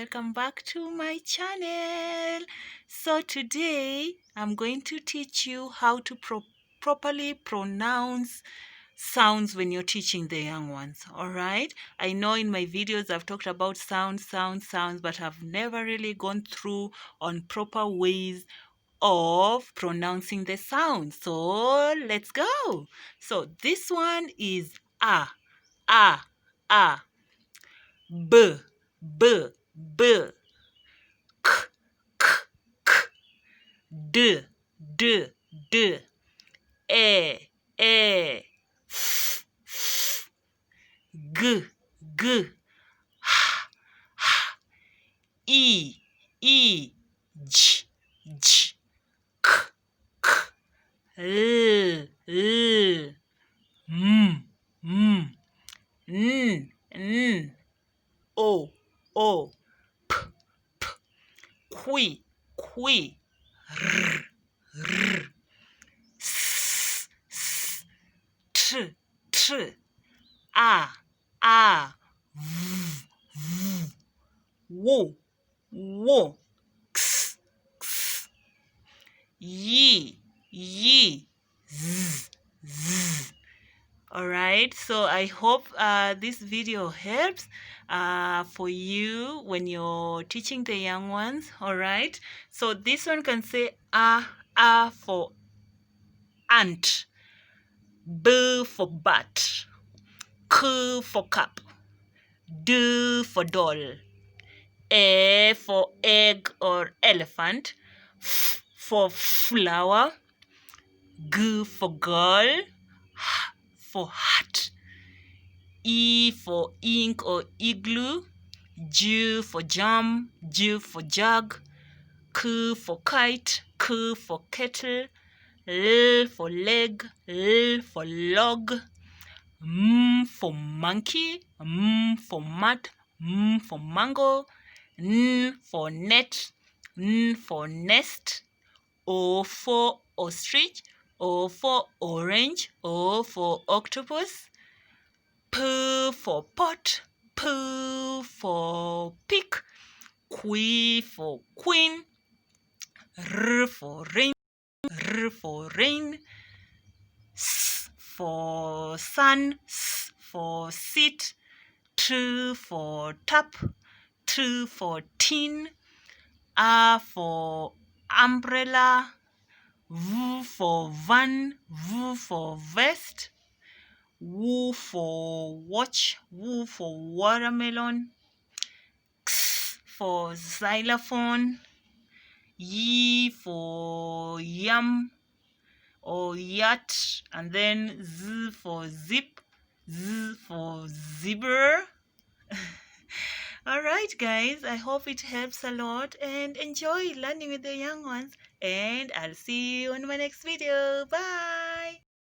welcome back to my channel. So today I'm going to teach you how to properly pronounce sounds when you're teaching the young ones. All right, I know in my videos I've talked about sounds, but I've never really gone through on proper ways of pronouncing the sound. So let's go. So this one is a, a, b, b, b, k, k, k, d, d, d, e, f, f, g, g, h, h, i, j, j, k, k, l, m, n, o, p, p, qui, r, r, s, s, t, a, v, v, wo, x, y, z, z. All right, so I hope this video helps for you when you're teaching the young ones. All right, so this one can say a for ant, b for bat, k for cup, d for doll, e for egg or elephant, f for flower, g for girl, h for hat, E for ink or igloo, J for jam, J for jug, K for kite, K for kettle, L for leg, L for log, M for monkey, M for mat, M for mango, N for net, N for nest, O for ostrich, O for orange, O for octopus, P for pot, P for pick, Q for queen, R for rain, S for sun, S for sit, T for tap, T for tin, A for umbrella, V for van, V for vest, W for watch, W for watermelon, X for xylophone, Y for yam or yacht, and then Z for zip, Z for zebra. All right, guys, I hope it helps a lot and enjoy learning with the young ones. And I'll see you in my next video. Bye.